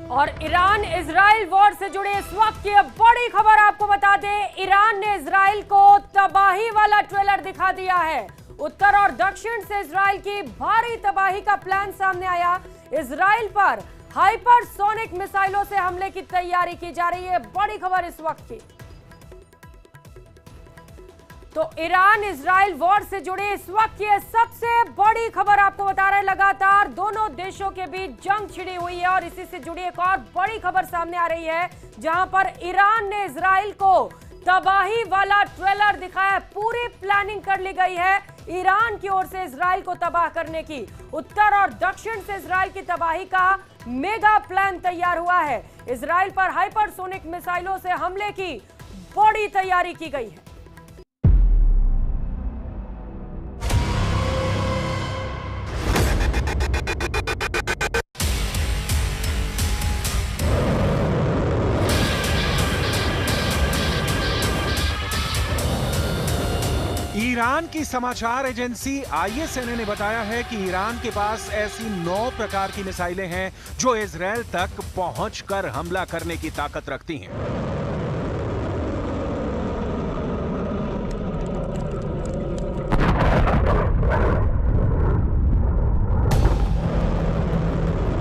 और Iran Israel war से जुड़े इस वक्त की बड़ी खबर आपको बता दें, ईरान ने इजराइल को तबाही वाला ट्रेलर दिखा दिया है। उत्तर और दक्षिण से इजराइल की भारी तबाही का प्लान सामने आया। इजराइल पर हाइपरसोनिक मिसाइलों से हमले की तैयारी की जा रही है। बड़ी खबर इस वक्त की। तो ईरान इजराइल वॉर से जुड़े इस वक्त की सबसे बड़ी खबर आपको बता रहे हैं। लगातार दोनों देशों के बीच जंग छिड़ी हुई है और इसी से जुड़ी एक और बड़ी खबर सामने आ रही है, जहां पर ईरान ने इजराइल को तबाही वाला ट्रेलर दिखाया। पूरी प्लानिंग कर ली गई है ईरान की ओर से इजराइल को तबाह करने की। उत्तर और दक्षिण से इजराइल की तबाही का मेगा प्लान तैयार हुआ है। इजराइल पर हाइपरसोनिक मिसाइलों से हमले की बड़ी तैयारी की गई है। ईरान की समाचार एजेंसी ISNA ने बताया है कि ईरान के पास ऐसी 9 प्रकार की मिसाइलें हैं जो इजरायल तक पहुंचकर हमला करने की ताकत रखती हैं।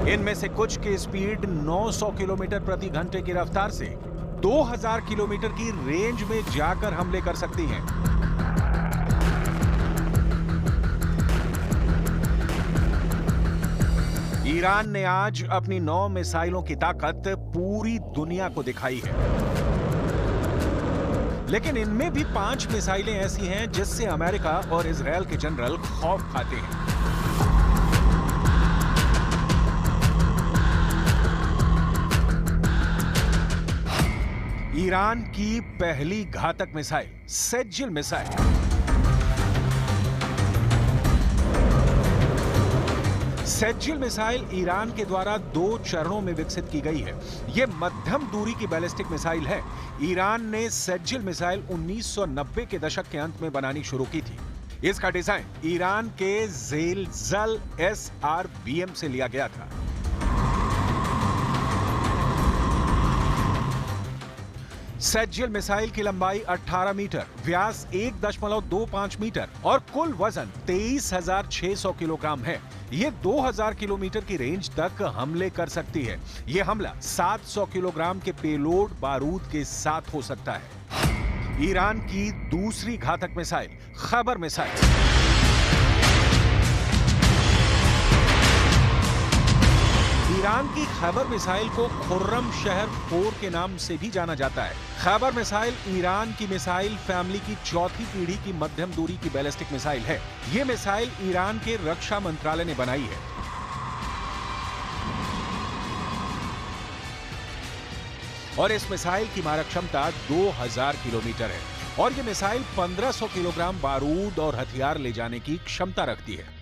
इनमें से कुछ की स्पीड 900 किलोमीटर प्रति घंटे की रफ्तार से 2000 किलोमीटर की रेंज में जाकर हमले कर सकती हैं। ईरान ने आज अपनी 9 मिसाइलों की ताकत पूरी दुनिया को दिखाई है, लेकिन इनमें भी 5 मिसाइलें ऐसी हैं जिससे अमेरिका और इजरायल के जनरल खौफ खाते हैं। ईरान की पहली घातक मिसाइल सेज्जिल मिसाइल। सेज्जिल मिसाइल ईरान के द्वारा 2 चरणों में विकसित की गई है। यह मध्यम दूरी की बैलिस्टिक मिसाइल है। ईरान ने सेज्जिल मिसाइल 1990 के दशक के अंत में बनानी शुरू की थी। इसका डिजाइन ईरान के ज़ेलज़ल SRBM से लिया गया था। सेज्जिल मिसाइल की लंबाई 18 मीटर, व्यास 1.25 मीटर और कुल वजन 23,600 किलोग्राम है। ये 2000 किलोमीटर की रेंज तक हमले कर सकती है। यह हमला 700 किलोग्राम के पेलोड बारूद के साथ हो सकता है। ईरान की दूसरी घातक मिसाइल खैबर मिसाइल। ईरान की खैबर मिसाइल को खुर्रम शहर 4 के नाम से भी जाना जाता है। खैबर मिसाइल ईरान की मिसाइल फैमिली की चौथी पीढ़ी की मध्यम दूरी की बैलिस्टिक मिसाइल है। यह मिसाइल ईरान के रक्षा मंत्रालय ने बनाई है। और इस मिसाइल की मारक क्षमता 2000 किलोमीटर है और यह मिसाइल 1500 किलोग्राम बारूद और हथियार ले जाने की क्षमता रखती है।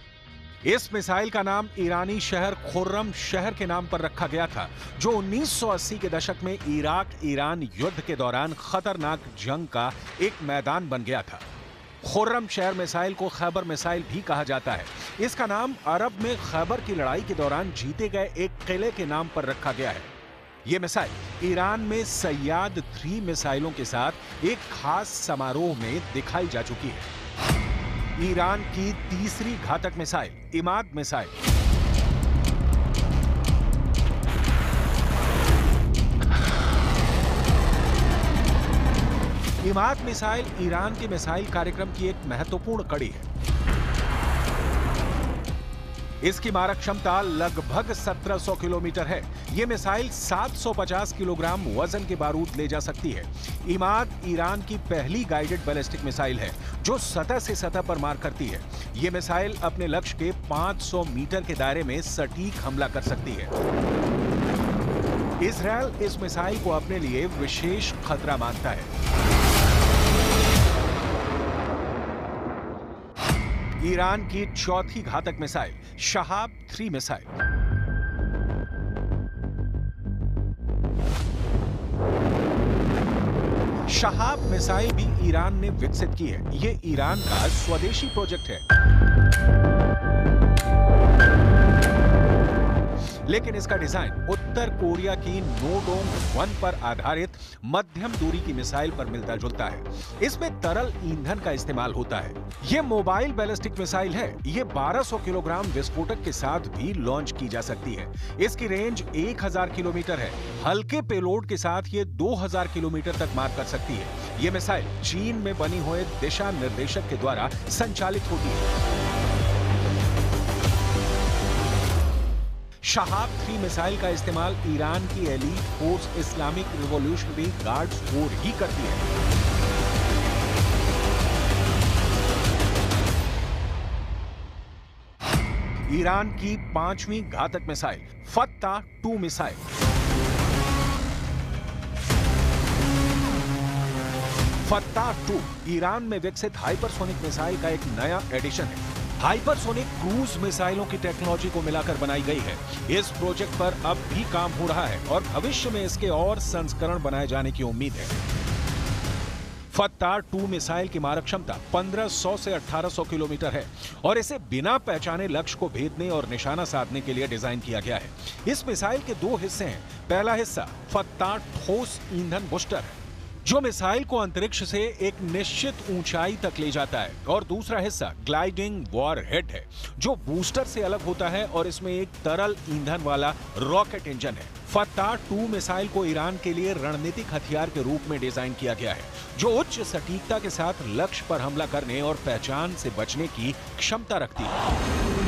इस मिसाइल का नाम ईरानी शहर खुर्रम शहर के नाम पर रखा गया था, जो 1980 के दशक में इराक ईरान युद्ध के दौरान खतरनाक जंग का एक मैदान बन गया था। खुर्रम शहर मिसाइल को खैबर मिसाइल भी कहा जाता है। इसका नाम अरब में खैबर की लड़ाई के दौरान जीते गए एक किले के नाम पर रखा गया है। यह मिसाइल ईरान में सैयाद 3 मिसाइलों के साथ एक खास समारोह में दिखाई जा चुकी है। ईरान की तीसरी घातक missile Imad missile. Imad missile Iran के मिसाइल कार्यक्रम की एक महत्वपूर्ण कड़ी है। इसकी मारक क्षमता लगभग 1700 किलोमीटर है। यह मिसाइल 750 किलोग्राम वजन के बारूद ले जा सकती है। इमाद ईरान की पहली गाइडेड बैलिस्टिक मिसाइल है जो सतह से सतह पर मार करती है। यह मिसाइल अपने लक्ष्य के 500 मीटर के दायरे में सटीक हमला कर सकती है। इजरायल इस मिसाइल को अपने लिए विशेष खतरा मानता है। ईरान की चौथी घातक missile Shahab 3 missile. Shahab missile भी ईरान ने विकसित की है। यह ईरान का स्वदेशी प्रोजेक्ट है। लेकिन इसका डिजाइन उत्तर कोरिया की नोडोंग-1 पर आधारित मध्यम दूरी की मिसाइल पर मिलता जुलता है। इसमें तरल ईंधन का इस्तेमाल होता है। ये मोबाइल बैलिस्टिक मिसाइल है। ये 1200 किलोग्राम विस्फोटक के साथ भी लॉन्च की जा सकती है। इसकी रेंज 1000 किलोमीटर है। हल्के पेलोड के साथ ये 2000 किलोमीटर तक मार कर सकती है। ये मिसाइल चीन में बनी हुए दिशा निर्देशक के द्वारा संचालित होती है। शहाब 3 मिसाइल का इस्तेमाल ईरान की elite force Islamic revolutionary guards corps ही करती है। ईरान की 5वीं घातक मिसाइल फत्ता-2 मिसाइल। फत्ता-2 ईरान में विकसित हाइपरसोनिक मिसाइल का एक नया एडिशन है। हाइपरसोनिक क्रूज मिसाइलों की टेक्नोलॉजी को मिलाकर बनाई गई है। इस प्रोजेक्ट पर अब भी काम हो रहा है और भविष्य में इसके और संस्करण बनाए जाने की उम्मीद है। फत्ता-2 मिसाइल की मारक क्षमता 1500 से 1800 किलोमीटर है और इसे बिना पहचाने लक्ष्य को भेदने और निशाना साधने के लिए डिजाइन किया गया है। इस मिसाइल के 2 हिस्से हैं। पहला हिस्सा फत्ता ठोस ईंधन बूस्टर है, जो मिसाइल को अंतरिक्ष से एक निश्चित ऊंचाई तक ले जाता है, और दूसरा हिस्सा ग्लाइडिंग वॉरहेड है, जो बूस्टर से अलग होता है और इसमें एक तरल ईंधन वाला रॉकेट इंजन है। फत्ता-2 मिसाइल को ईरान के लिए रणनीतिक हथियार के रूप में डिजाइन किया गया है, जो उच्च सटीकता के साथ लक्ष्य पर हमला करने और पहचान से बचने की क्षमता रखती है।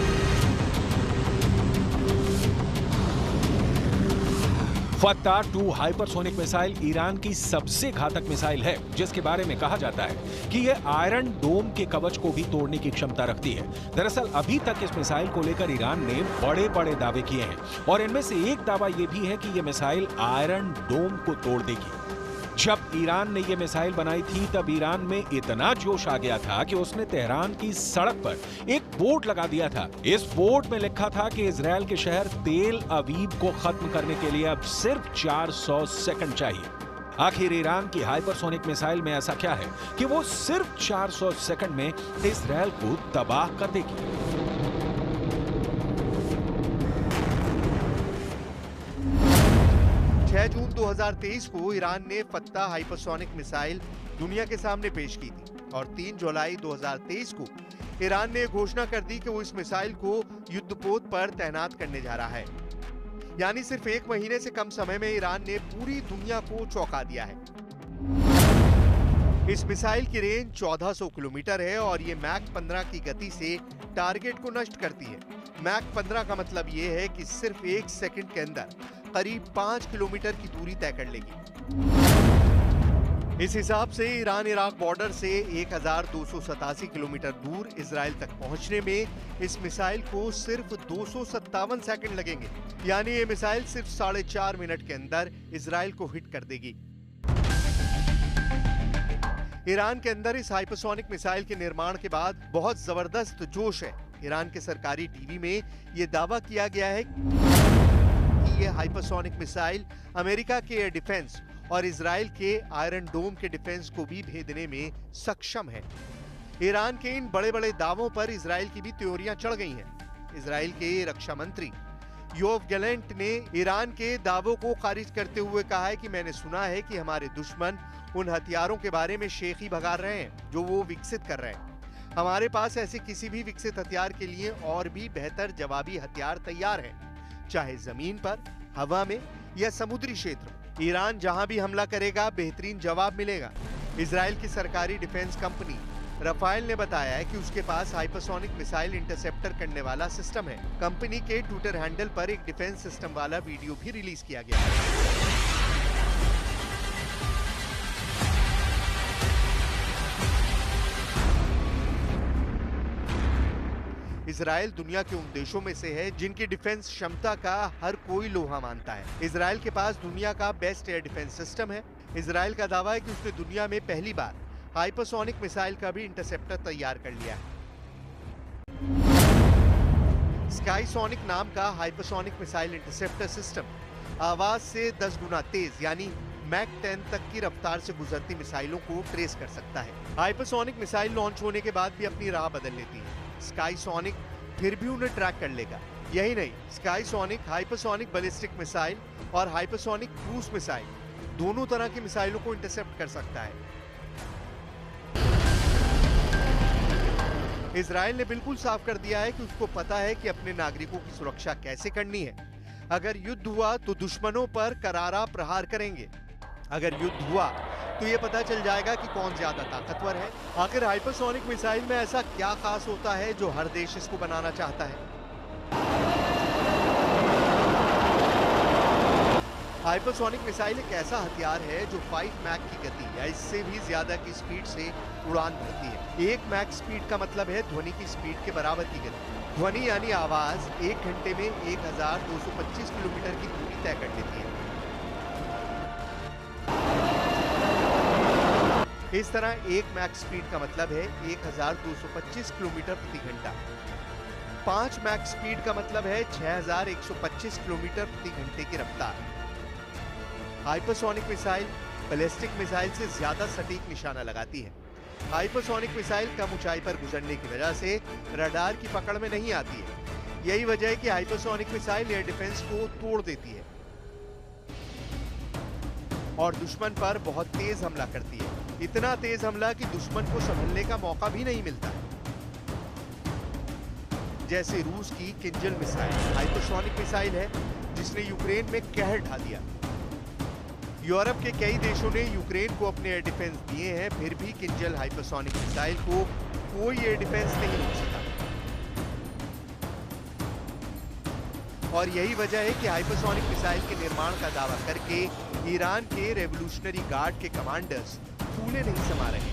फत्ता-2 हाइपरसोनिक मिसाइल ईरान की सबसे घातक मिसाइल है, जिसके बारे में कहा जाता है कि यह आयरन डोम के कवच को भी तोड़ने की क्षमता रखती है। दरअसल अभी तक इस मिसाइल को लेकर ईरान ने बड़े-बड़े दावे किए हैं और इनमें से एक दावा यह भी है कि यह मिसाइल आयरन डोम को तोड़ देगी। जब ईरान ने यह मिसाइल बनाई थी, तब ईरान में इतना जोश आ गया था कि उसने तेहरान की सड़क पर एक बोर्ड लगा दिया था। इस बोर्ड में लिखा था कि इजरायल के शहर तेल अवीव को खत्म करने के लिए अब सिर्फ 400 सेकंड चाहिए। आखिर ईरान की हाइपरसोनिक मिसाइल में ऐसा क्या है कि वो सिर्फ 400 सेकंड में इजरायल को तबाह कर देगी? 6 जून 2023 को ईरान ने फत्ता हाइपरसोनिक मिसाइल दुनिया के सामने पेश की थी और 3 जुलाई 2023 को ईरान ने घोषणा कर दी कि वो इस मिसाइल को युद्धपोत पर तैनात करने जा रहा है। यानी सिर्फ 1 महीने से कम समय में ईरान ने पूरी दुनिया को चौंका दिया है। इस मिसाइल की रेंज 1400 किलोमीटर है और ये मैक 15 की गति से टारगेट को नष्ट करती है। मैक 15 का मतलब ये है कि सिर्फ 1 सेकंड के अंदर करीब 5 किलोमीटर की दूरी तय कर लेगी। इस हिसाब से ईरान इराक बॉर्डर से 1287 किलोमीटर दूर इजराइल तक पहुंचने में इस मिसाइल को सिर्फ 257 सेकंड लगेंगे। यानी ये मिसाइल सिर्फ 4.5 मिनट के अंदर इजराइल को हिट कर देगी। ईरान के अंदर इस हाइपरसोनिक मिसाइल के निर्माण के बाद बहुत जबरदस्त जोश है। ईरान के सरकारी टीवी में यह दावा किया गया है कि यह हाइपरसोनिक मिसाइल अमेरिका के एयर डिफेंस और इजराइल के आयरन डोम के डिफेंस को भी भेदने में सक्षम है। ईरान के इन बड़े बड़े दावों पर इजराइल की भी त्योरियां चढ़ गई हैं। इजराइल के रक्षा मंत्री योव गैलेंट ने ईरान के दावों को खारिज करते हुए कहा है कि मैंने सुना है कि हमारे दुश्मन उन हथियारों के बारे में शेखी भगा रहे हैं जो वो विकसित कर रहे हैं। हमारे पास ऐसे किसी भी विकसित हथियार के लिए और भी बेहतर जवाबी हथियार तैयार हैं, चाहे जमीन पर, हवा में या समुद्री क्षेत्र। ईरान जहां भी हमला करेगा बेहतरीन जवाब मिलेगा। इजराइल की सरकारी डिफेंस कंपनी राफेल ने बताया है कि उसके पास हाइपरसोनिक मिसाइल इंटरसेप्टर करने वाला सिस्टम है। कंपनी के ट्विटर हैंडल पर एक डिफेंस सिस्टम वाला वीडियो भी रिलीज किया गया है। इजराइल दुनिया के उन देशों में से है जिनकी डिफेंस क्षमता का हर कोई लोहा मानता है। इजराइल के पास दुनिया का बेस्ट एयर डिफेंस सिस्टम है। इजराइल का दावा है कि उसने दुनिया में पहली बार हाइपरसोनिक मिसाइल का भी इंटरसेप्टर तैयार कर लिया है। स्काईसोनिक नाम का हाइपरसोनिक मिसाइल इंटरसेप्टर सिस्टम आवाज से 10 गुना तेज यानी मैक 10 तक की रफ्तार से गुजरती मिसाइलों को ट्रेस कर सकता है। हाइपरसोनिक मिसाइल लॉन्च होने के बाद भी अपनी राह बदल लेती है। स्काईसोनिक फिर भी उन्हें ट्रैक कर लेगा। यही नहीं, स्काईसोनिक, हाइपरसोनिक बैलिस्टिक मिसाइल और हाइपरसोनिक क्रूज मिसाइल दोनों तरह की मिसाइलों को इंटरसेप्ट कर सकता है। इजराइल ने बिल्कुल साफ कर दिया है कि उसको पता है कि अपने नागरिकों की सुरक्षा कैसे करनी है। अगर युद्ध हुआ तो दुश्मनों पर करारा प्रहार करेंगे। अगर युद्ध हुआ तो ये पता चल जाएगा कि कौन ज्यादा ताकतवर है। आखिर हाइपरसोनिक मिसाइल में ऐसा क्या खास होता है जो हर देश इसको बनाना चाहता है? हाइपरसोनिक मिसाइल एक ऐसा हथियार है जो 5 मैक की गति या इससे भी ज्यादा की स्पीड से उड़ान भरती है। 1 मैक स्पीड का मतलब है ध्वनि की स्पीड के बराबर की गति। ध्वनि यानी आवाज 1 घंटे में 1225 किलोमीटर की दूरी तय कर लेती है। इस तरह 1 मैक स्पीड का मतलब है 1225 किलोमीटर प्रति घंटा। 5 मैक स्पीड का मतलब है 6125 किलोमीटर प्रति घंटे की रफ्तार। हाइपरसोनिक मिसाइल बैलिस्टिक मिसाइल से ज्यादा सटीक निशाना लगाती है। हाइपरसोनिक मिसाइल कम ऊंचाई पर गुजरने की वजह से रडार की पकड़ में नहीं आती है। यही वजह है कि हाइपरसोनिक मिसाइल एयर डिफेंस को तोड़ देती है और दुश्मन पर बहुत तेज हमला करती है। इतना तेज हमला कि दुश्मन को संभलने का मौका भी नहीं मिलता। जैसे रूस की किंजल मिसाइल हाइपरसोनिक मिसाइल है जिसने यूक्रेन में कहर ढा दिया। यूरोप के कई देशों ने यूक्रेन को अपने एयर डिफेंस दिए हैं, फिर भी किंजल हाइपरसोनिक मिसाइल को कोई एयर डिफेंस नहीं रोक सका। और यही वजह है कि हाइपरसोनिक मिसाइल के निर्माण का दावा करके ईरान के रेवोल्यूशनरी गार्ड के कमांडर्स फूले नहीं समा रहे।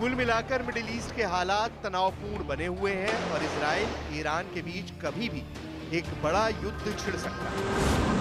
कुल मिलाकर मिडिल ईस्ट के हालात तनावपूर्ण बने हुए हैं और इजराइल ईरान के बीच कभी भी एक बड़ा युद्ध छिड़ सकता है।